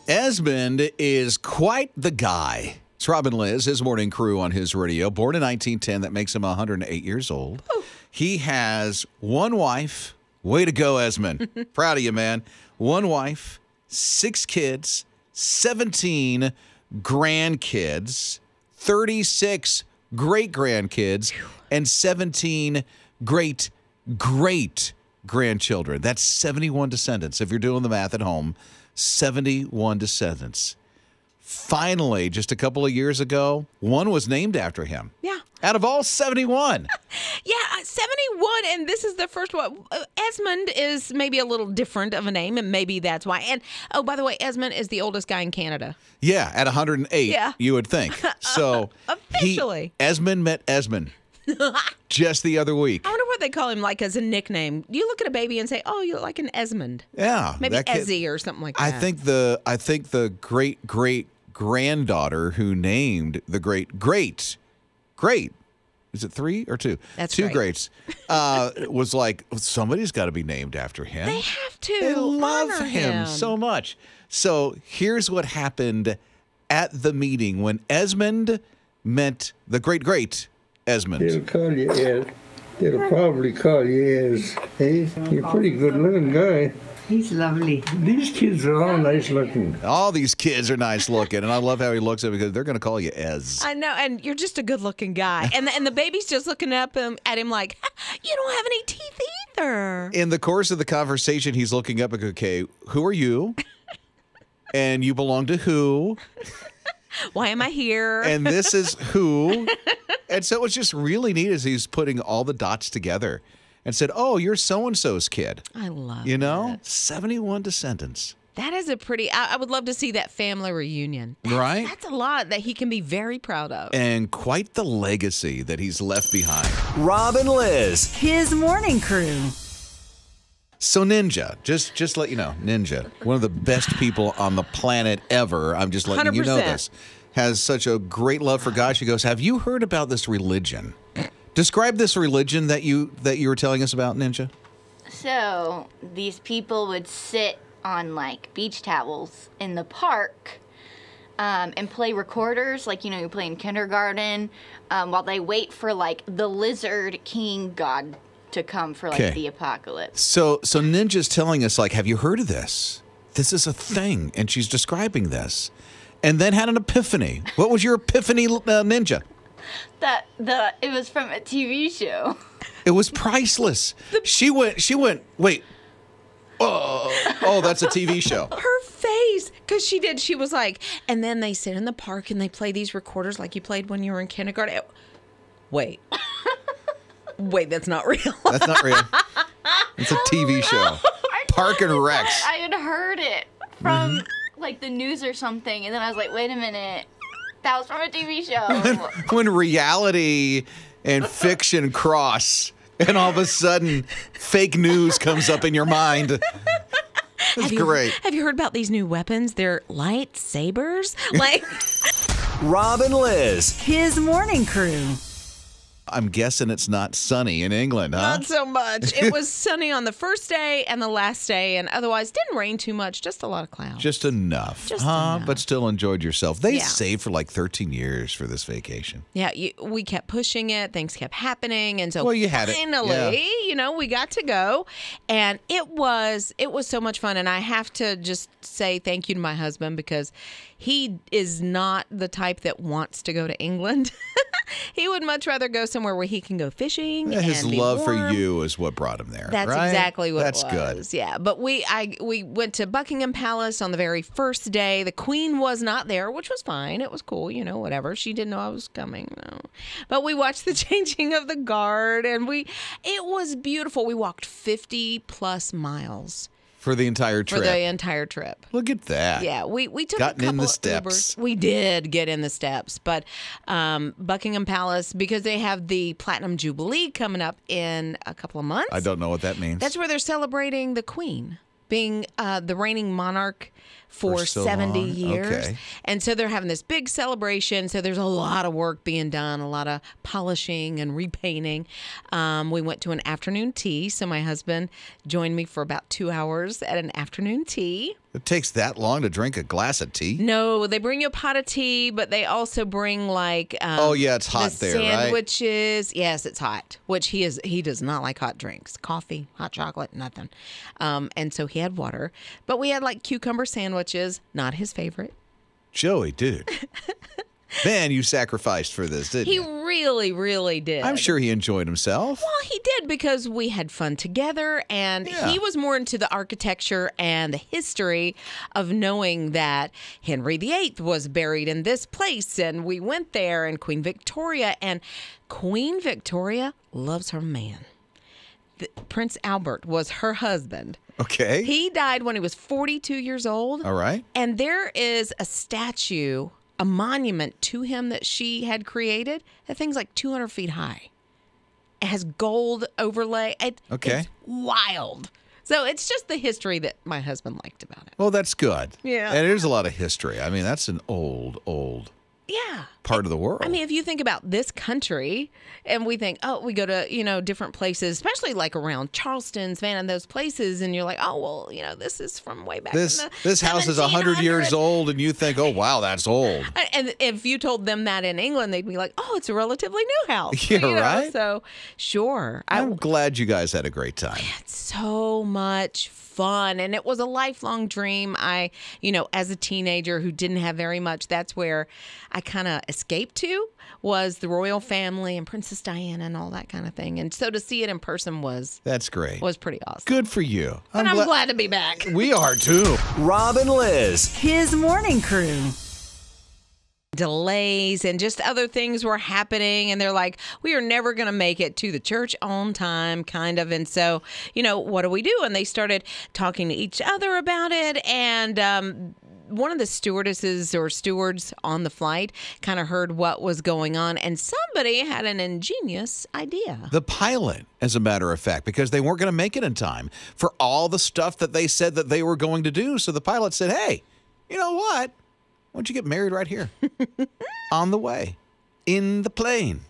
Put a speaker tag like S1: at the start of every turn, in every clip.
S1: Esmond is quite the guy. It's Robin Lizz, his morning crew on his radio. Born in 1910, that makes him 108 years old. Ooh. He has one wife. Way to go, Esmond. Proud of you, man. One wife, 6 kids, 17 grandkids, 36 great-grandkids, and 17 great-great-grandchildren. That's 71 descendants. If you're doing the math at home, 71 descendants. Finally, just a couple of years ago, one was named after him.
S2: Yeah.
S1: Out of all 71.
S2: Yeah, 71, and this is the first one. Esmond is maybe a little different of a name, and maybe that's why. And, oh, by the way, Esmond is the oldest guy in Canada.
S1: Yeah, at 108,
S2: yeah.
S1: You would think. So
S2: officially.
S1: Esmond met Esmond just the other week.
S2: I wonder what they call him, like, as a nickname. Do you look at a baby and say, oh, you look like an Esmond?
S1: Yeah.
S2: Maybe Ezzy or something like that.
S1: I think the great-great-granddaughter who named the great, is it 3 or 2?
S2: That's
S1: 2
S2: right.
S1: Greats. Was like, somebody's got to be named after him.
S2: They have to.
S1: They love
S2: honor
S1: him so much. So here's what happened at the meeting when Esmond met the great Esmond.
S3: They'll call you Ez. They'll probably call you Ez. Hey, you're a pretty good-looking guy.
S4: He's lovely.
S3: These kids are all nice looking.
S1: All these kids are nice looking, and I love how he looks at me because they're going to call you Ez.
S2: I know, and you're just a good-looking guy. And the baby's just looking up at him like, you don't have any teeth either.
S1: In the course of the conversation, he's looking up and goes, okay, who are you? And you belong to who?
S2: Why am I here?
S1: And this is who? And so it's just really neat as he's putting all the dots together and said, oh, you're so-and-so's kid.
S2: I love it.
S1: You know, 71 descendants.
S2: That is a pretty, I would love to see that family reunion.
S1: Right?
S2: That's a lot that he can be very proud of.
S1: And quite the legacy that he's left behind.
S5: Robin Lizz,
S4: his morning crew.
S1: So Ninja, just let you know, Ninja, one of the best people on the planet ever, I'm just letting
S2: 100%.
S1: you know this, has such a great love for God. She goes, have you heard about this religion? Describe this religion that you were telling us about, Ninja.
S6: So these people would sit on like beach towels in the park and play recorders, like, you know, you play in kindergarten, while they wait for like the lizard king god to come for like the apocalypse.
S1: So Ninja's telling us, like, have you heard of this? This is a thing, and she's describing this, and then had an epiphany. What was your epiphany, Ninja?
S6: It was from a TV show.
S1: It was priceless. She went. Wait. Oh, that's a TV show.
S2: Her face, because she was like, and then they sit in the park and they play these recorders like you played when you were in kindergarten. Wait, that's not real.
S1: That's not real. It's a TV show. Park and Recs.
S6: I had heard it from like the news or something, and then I was like, wait a minute. That was from a TV show.
S1: When reality and fiction cross, and all of a sudden, fake news comes up in your mind. That's great.
S2: Have you heard about these new weapons? They're lightsabers. Like
S5: Robin Lizz,
S4: his morning crew.
S1: I'm guessing it's not sunny in England, huh?
S2: Not so much. It was sunny on the first day and the last day, and otherwise didn't rain too much, just a lot of clouds.
S1: Just enough.
S2: Enough.
S1: But still enjoyed yourself. They saved for like 13 years for this vacation.
S2: Yeah, we kept pushing it. Things kept happening, and so
S1: finally,
S2: you know, we got to go, and it was so much fun. And I have to just say thank you to my husband because he is not the type that wants to go to England. He would much rather go somewhere where he can go fishing.
S1: His
S2: and
S1: love
S2: warm.
S1: for you is what brought him there.
S2: That's
S1: right?
S2: exactly what
S1: That's
S2: it was.
S1: good.
S2: Yeah, but we went to Buckingham Palace on the very first day. The Queen was not there, which was fine. It was cool, you know, whatever. She didn't know I was coming. No. But we watched the changing of the guard, and it was beautiful. We walked 50 plus miles.
S1: For the entire trip.
S2: For the entire trip.
S1: Look at that.
S2: Yeah, we took
S1: Gotten
S2: a couple
S1: in the
S2: of
S1: steps.
S2: Ubers. We did get in the steps, but Buckingham Palace, because they have the Platinum Jubilee coming up in a couple of months.
S1: I don't know what that means.
S2: That's where they're celebrating the Queen. being the reigning monarch for
S1: so
S2: 70
S1: long?
S2: years.
S1: Okay.
S2: And so they're having this big celebration. So there's a lot of work being done, a lot of polishing and repainting. We went to an afternoon tea. So my husband joined me for about 2 hours at an afternoon tea.
S1: It takes that long to drink a glass of tea?
S2: No, they bring you a pot of tea, but they also bring like
S1: Oh, yeah, it's hot
S2: the
S1: there, right?
S2: sandwiches. Yes, it's hot, which he does not like hot drinks, coffee, hot chocolate, nothing. And so he had water, but we had like cucumber sandwiches, not his favorite.
S1: Joey, dude. Man, you sacrificed for this, didn't
S2: He
S1: you?
S2: really, really did.
S1: I'm sure he enjoyed himself.
S2: Well, he did because we had fun together, and
S1: Yeah.
S2: he was more into the architecture and the history of knowing that Henry VIII was buried in this place, and we went there, and Queen Victoria loves her man. Prince Albert was her husband.
S1: Okay.
S2: He died when he was 42 years old.
S1: All right.
S2: And there is a statue, a monument to him that she had created. That thing's like 200 feet high. It has gold overlay.
S1: Okay.
S2: It's wild. So it's just the history that my husband liked about it.
S1: Well, that's good.
S2: Yeah.
S1: And there's a lot of history. I mean, that's an old
S2: Yeah.
S1: part of the world.
S2: I mean, if you think about this country and we think, oh, we go to, different places, especially like around Charleston, Savannah, and those places, and you're like, oh, well, this is from way back in the
S1: this house is 100 years
S2: 1700s.
S1: old, and you think, oh, wow, that's old.
S2: And if you told them that in England, they'd be like, oh, it's a relatively new house.
S1: Yeah, right?
S2: So, sure.
S1: I'm glad you guys had a great time.
S2: So much fun, and it was a lifelong dream. I as a teenager who didn't have very much, that's where I kind of escaped to, was the royal family and Princess Diana and all that kind of thing. And so to see it in person was
S1: Great.
S2: pretty awesome.
S1: Good for you.
S2: But I'm glad to be back.
S1: We are too.
S5: Rob and Liz.
S4: His morning crew.
S2: Delays and just other things were happening, and they're like, we are never going to make it to the church on time, kind of. And so, what do we do? And they started talking to each other about it, and one of the stewardesses or stewards on the flight kind of heard what was going on, and somebody had an ingenious idea.
S1: The pilot, as a matter of fact, because they weren't going to make it in time for all the stuff that they said that they were going to do. So the pilot said, hey, you know what? Why don't you get married right here on the way in the plane?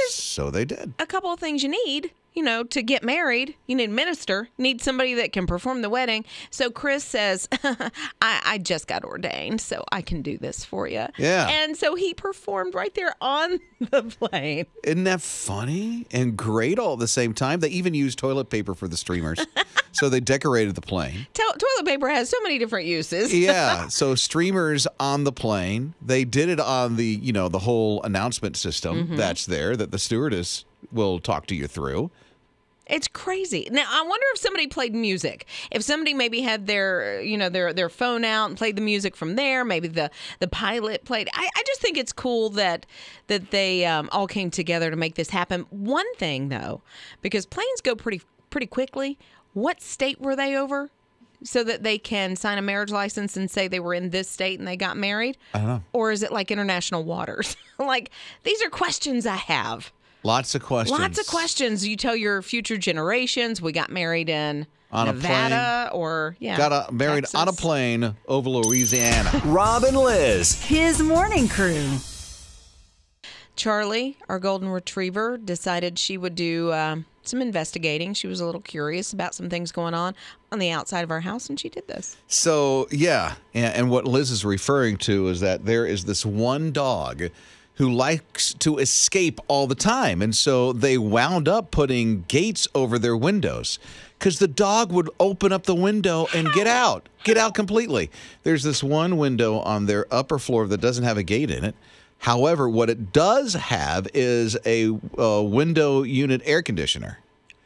S1: So they did.
S2: A couple of things you need, to get married. You need a minister, you need somebody that can perform the wedding. So Chris says, I just got ordained, so I can do this for you.
S1: Yeah.
S2: And so he performed right there on the plane.
S1: Isn't that funny and great all at the same time? They even used toilet paper for the streamers. So they decorated the plane.
S2: Toilet paper has so many different uses.
S1: Yeah. So streamers on the plane. They did it on the, the whole announcement system that's there that the stewardess will talk to you through.
S2: It's crazy. Now, I wonder if somebody played music. If somebody maybe had their, their phone out and played the music from there, maybe the pilot played. I just think it's cool that they all came together to make this happen. One thing, though, because planes go pretty quickly, what state were they over so that they can sign a marriage license and say they were in this state and they got married?
S1: I don't know.
S2: Or is it like international waters? These are questions I have.
S1: Lots of questions.
S2: Lots of questions. You tell your future generations, we got married in
S1: on
S2: Nevada
S1: a plane.
S2: Or, yeah.
S1: Got married
S2: Texas.
S1: on a plane over Louisiana.
S5: Rob and Liz.
S4: His morning crew.
S2: Charlie, our golden retriever, decided she would do some investigating. She was a little curious about some things going on the outside of our house, and she did this.
S1: So, yeah. And what Liz is referring to is that there is this one dog who likes to escape all the time. And so they wound up putting gates over their windows because the dog would open up the window and get out completely. There's this one window on their upper floor that doesn't have a gate in it. However, what it does have is a window unit air conditioner.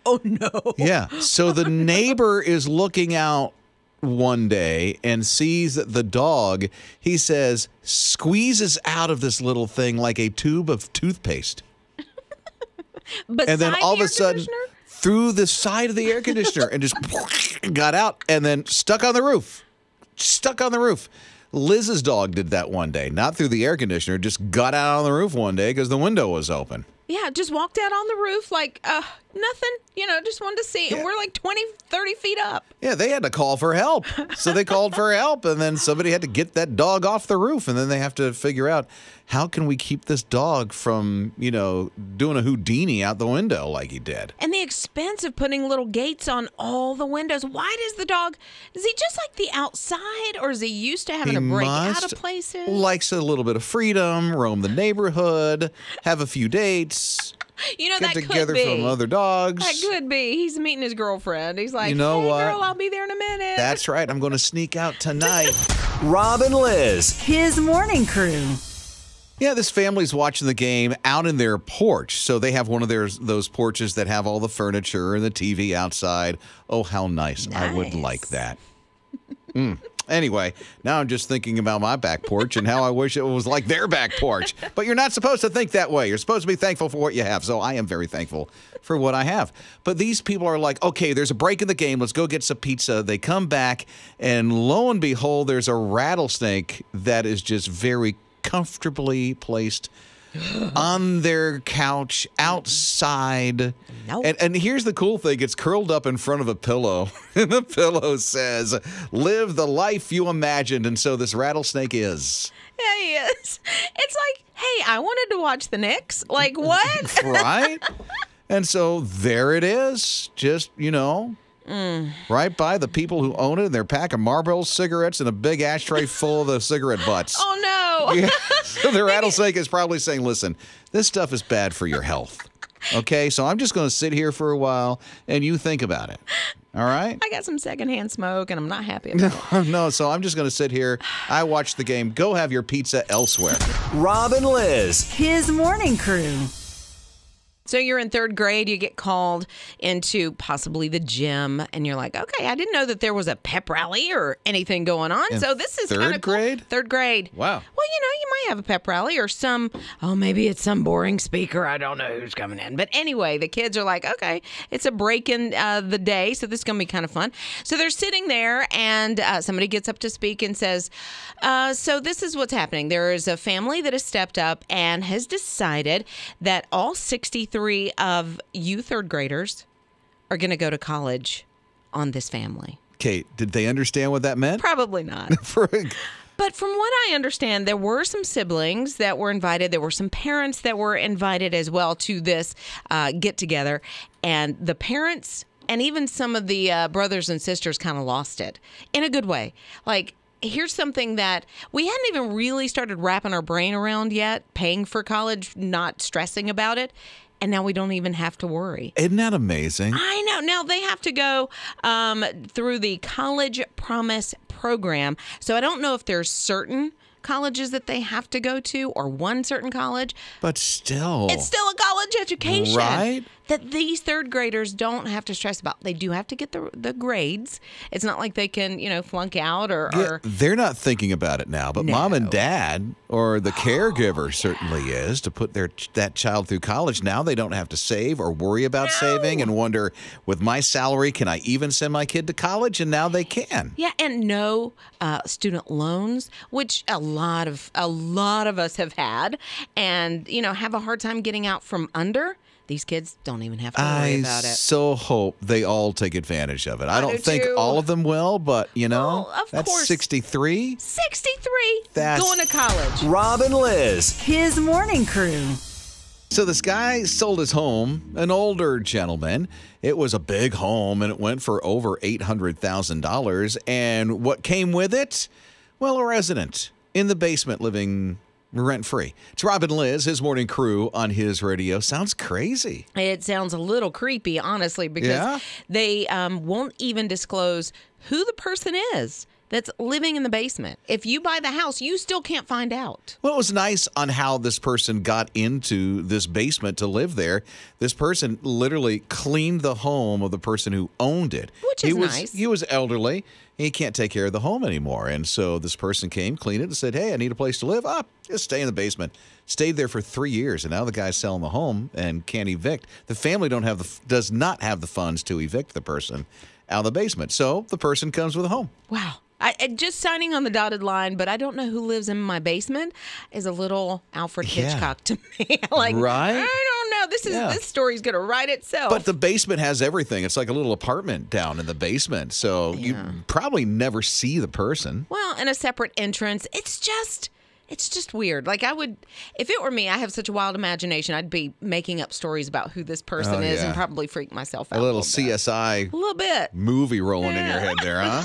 S2: Oh, no.
S1: Yeah. So the neighbor is looking out one day and sees that the dog, he says, squeezes out of this little thing like a tube of toothpaste. And then all of a sudden, through the side of the air conditioner and just got out and then stuck on the roof. Liz's dog did that one day, not through the air conditioner, just got out on the roof one day because the window was open.
S2: Yeah, just walked out on the roof like nothing, just wanted to see. And we're like 20, 30 feet up.
S1: Yeah, they had to call for help. So they called for help, and then somebody had to get that dog off the roof. And then they have to figure out, how can we keep this dog from, doing a Houdini out the window like he did?
S2: And the expense of putting little gates on all the windows. Why does the dog, is he just like the outside, or is he used to having to break out of places?
S1: Likes a little bit of freedom, roam the neighborhood, have a few dates.
S2: That
S1: Get together
S2: could be.
S1: from other dogs.
S2: That could be. He's meeting his girlfriend. He's like,
S1: You know
S2: hey,
S1: what?
S2: girl, I'll be there in a minute.
S1: That's right. I'm going to sneak out tonight.
S5: Rob and Liz.
S4: His morning crew.
S1: Yeah, this family's watching the game out in their porch. So they have one of those porches that have all the furniture and the TV outside. Oh, how nice. I would like that. Anyway, now I'm just thinking about my back porch and how I wish it was like their back porch. But you're not supposed to think that way. You're supposed to be thankful for what you have. So I am very thankful for what I have. But these people are like, okay, there's a break in the game. Let's go get some pizza. They come back, and lo and behold, there's a rattlesnake that is just very comfortably placed on their couch outside.
S2: Nope.
S1: And here's the cool thing. It's curled up in front of a pillow. And the pillow says, live the life you imagined. And so this rattlesnake is.
S2: Yeah, he is. It's like, hey, I wanted to watch the Knicks. Like, what?
S1: Right? And so there it is. Just, right by the people who own it. And they're packing Marlboro cigarettes in a big ashtray full of the cigarette butts.
S2: Oh, no.
S1: Yeah. So the rattlesnake is probably saying, listen, this stuff is bad for your health. Okay, so I'm just going to sit here for a while, and you think about it. All right?
S2: I got some secondhand smoke, and I'm not happy about it.
S1: No, so I'm just going to sit here. I watch the game. Go have your pizza elsewhere.
S5: Rob and Liz.
S4: His morning crew.
S2: So you're in third grade, you get called into possibly the gym, and you're like, okay, I didn't know that there was a pep rally or anything going on.
S1: In
S2: so this is
S1: third
S2: kind of cool.
S1: grade?
S2: Third grade.
S1: Wow.
S2: Well, you might have a pep rally or maybe it's some boring speaker. I don't know who's coming in. But anyway, the kids are like, okay, it's a break in the day, so this is going to be kind of fun. So they're sitting there, and somebody gets up to speak and says, so this is what's happening. There is a family that has stepped up and has decided that all 63 of you third graders are going to go to college on this family.
S1: Kate, did they understand what that meant?
S2: Probably not. But from what I understand, there were some siblings that were invited. There were some parents that were invited as well to this get-together. And the parents and even some of the brothers and sisters kind of lost it in a good way. Like, here's something that we hadn't even really started wrapping our brain around yet, paying for college, not stressing about it. And now we don't even have to worry.
S1: Isn't that amazing?
S2: I know. Now they have to go through the College Promise program. So I don't know if there's certain colleges that they have to go to or one certain college.
S1: But still.
S2: It's still a college education.
S1: Right?
S2: That these third graders don't have to stress about. They do have to get the grades. It's not like they can, flunk out or
S1: they're not thinking about it now, but mom and dad or the caregiver certainly is to put that child through college. Now they don't have to save or worry about saving and wonder, with my salary, can I even send my kid to college? And now they can.
S2: Yeah, and no student loans, which a lot of us have had, and have a hard time getting out from under. These kids don't even have to worry about it.
S1: I so hope they all take advantage of it. I don't think
S2: too.
S1: all of them will, but,
S2: of
S1: that's
S2: course.
S1: 63.
S2: 63
S1: That's
S2: going to college.
S5: Rob and Liz.
S4: His morning crew.
S1: So this guy sold his home, an older gentleman. It was a big home, and it went for over $800,000. And what came with it? Well, a resident in the basement living rent-free. It's Rob and Liz, his morning crew on his radio. Sounds crazy.
S2: It sounds a little creepy, honestly, because they won't even disclose who the person is that's living in the basement. If you buy the house, you still can't find out.
S1: Well, it was nice on how this person got into this basement to live there. This person literally cleaned the home of the person who owned it.
S2: Which is nice.
S1: He was elderly. He can't take care of the home anymore. And so this person came, cleaned it, and said, hey, I need a place to live. Just stay in the basement. Stayed there for 3 years, and now the guy's selling the home and can't evict. The family does not have the funds to evict the person out of the basement. So the person comes with a home.
S2: Wow. I just signing on the dotted line, but I don't know who lives in my basement is a little Alfred Hitchcock to me.
S1: Right?
S2: I don't know. know. This story's going to write itself.
S1: But the basement has everything. It's like a little apartment down in the basement. So you probably never see the person.
S2: Well, and a separate entrance. It's just weird. Like if it were me, I have such a wild imagination. I'd be making up stories about who this person is and probably freak myself out.
S1: A little CSI
S2: a little bit
S1: movie rolling in your head there, huh?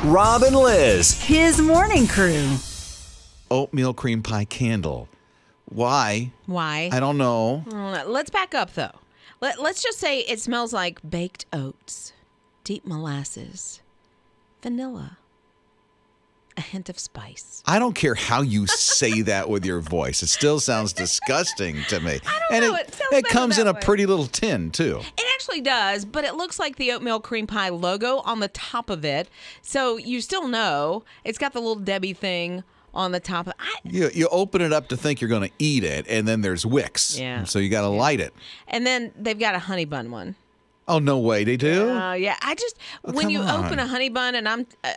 S5: Rob and Liz.
S4: His morning crew.
S1: Oatmeal cream pie candle. Why?
S2: Why?
S1: I don't know.
S2: Let's back up, though. Let's just say it smells like baked oats, deep molasses, vanilla, a hint of spice.
S1: I don't care how you say that with your voice. It still sounds disgusting to me.
S2: I don't know. It sounds
S1: it
S2: better
S1: comes in
S2: that
S1: a
S2: way.
S1: pretty little tin, too.
S2: It actually does, but it looks like the oatmeal cream pie logo on the top of it. So you still know it's got the little Debbie thing on the top of it.
S1: You open it up to think you're going to eat it, and then there's wicks.
S2: Yeah.
S1: So you got to light it.
S2: And then they've got a honey bun one.
S1: Oh, no way. They do?
S2: Yeah. When you
S1: come
S2: open
S1: on.
S2: a honey bun, and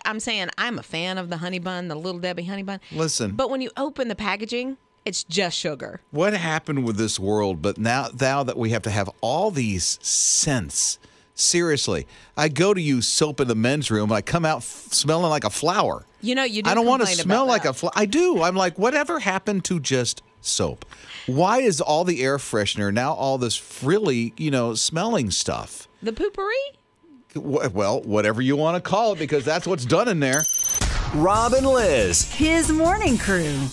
S2: I'm saying I'm a fan of the honey bun, the Little Debbie honey bun.
S1: Listen.
S2: But when you open the packaging, it's just sugar.
S1: What happened with this world? But now that we have to have all these scents. Seriously, I go to use soap in the men's room, and I come out smelling like a flower.
S2: You know, you do
S1: I don't want to
S2: complain
S1: smell
S2: about
S1: like
S2: that.
S1: a flower. I do. I'm like, whatever happened to just soap? Why is all the air freshener now all this frilly, smelling stuff?
S2: The poopery?
S1: Well, whatever you want to call it, because that's what's done in there.
S5: Rob and Liz.
S4: His morning crew.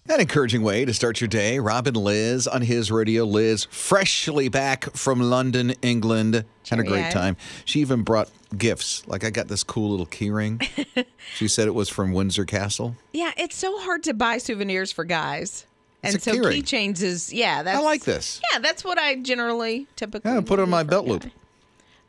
S1: An encouraging way to start your day. Rob and Liz on His Radio. Liz, freshly back from London, England. Had a great
S2: Cheerio.
S1: time. She even brought gifts. Like I got this cool little key ring. She said it was from Windsor Castle.
S2: Yeah, it's so hard to buy souvenirs for guys.
S1: It's
S2: And
S1: a
S2: so
S1: key ring.
S2: keychains is, that's...
S1: I like this.
S2: Yeah, that's what I typically...
S1: Yeah, put it on
S2: do
S1: my
S2: for a
S1: belt loop.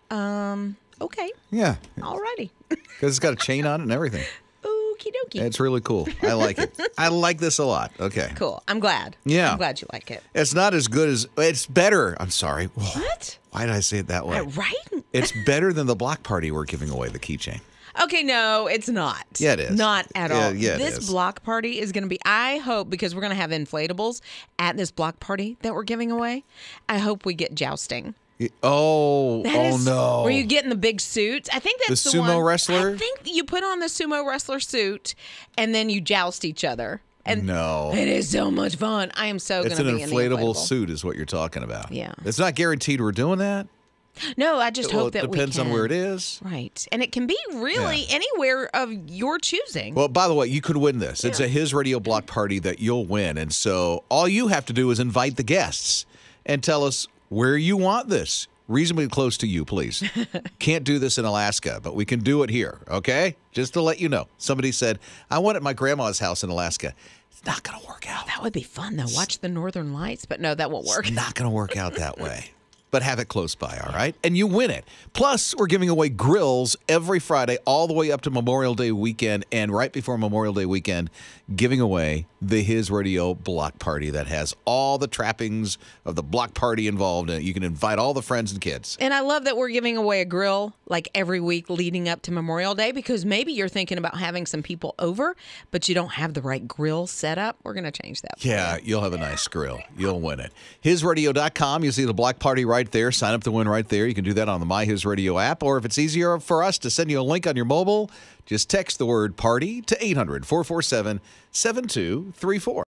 S2: guy. Okay,
S1: Yeah,
S2: alrighty.
S1: because it's got a chain on it and everything.
S2: Okie dokie.
S1: It's really cool. I like it. I like this a lot. Okay.
S2: Cool. I'm glad.
S1: Yeah.
S2: I'm glad you like it.
S1: It's not as good as... It's better. I'm sorry.
S2: What?
S1: Why did I say it that way?
S2: Right?
S1: It's better than the block party we're giving away, the keychain.
S2: Okay, no, it's not.
S1: Yeah, it is.
S2: Not at
S1: Yeah,
S2: all.
S1: yeah, it
S2: This
S1: is.
S2: block party is going to be, I hope, because we're going to have inflatables at this block party that we're giving away, I hope we get jousting.
S1: Oh no.
S2: Where you get in the big suits. I think that's
S1: The
S2: the
S1: sumo
S2: one.
S1: wrestler?
S2: I think you put on the sumo wrestler suit and then you joust each other. And
S1: No.
S2: it is so much fun. I am so going
S1: It's
S2: to
S1: an
S2: be
S1: inflatable suit is what you're talking about.
S2: Yeah.
S1: It's not guaranteed we're doing that.
S2: No, I just
S1: Well,
S2: hope that
S1: it
S2: we
S1: depends on
S2: can.
S1: where it is.
S2: Right. And it can be really anywhere of your choosing.
S1: Well, by the way, you could win this. It's a His Radio block party that you'll win. And so all you have to do is invite the guests and tell us where you want this. Reasonably close to you, please. Can't do this in Alaska, but we can do it here, okay? Just to let you know. Somebody said, I want it at my grandma's house in Alaska. It's not going to work out.
S2: That would be fun, though. Watch the Northern Lights. But no, that won't work.
S1: It's not going to work out that way. But have it close by, all right? And you win it. Plus, we're giving away grills every Friday all the way up to Memorial Day weekend. And right before Memorial Day weekend, giving away the His Radio block party that has all the trappings of the block party involved in it. You can invite all the friends and kids.
S2: And I love that we're giving away a grill like every week leading up to Memorial Day, because maybe you're thinking about having some people over, but you don't have the right grill set up. We're going to change that.
S1: Yeah, you'll have a nice grill. You'll win it. HisRadio.com. You'll see the block party right there. Sign up to win right there. You can do that on the My His Radio app. Or if it's easier for us to send you a link on your mobile, just text the word party to 800-447-7234.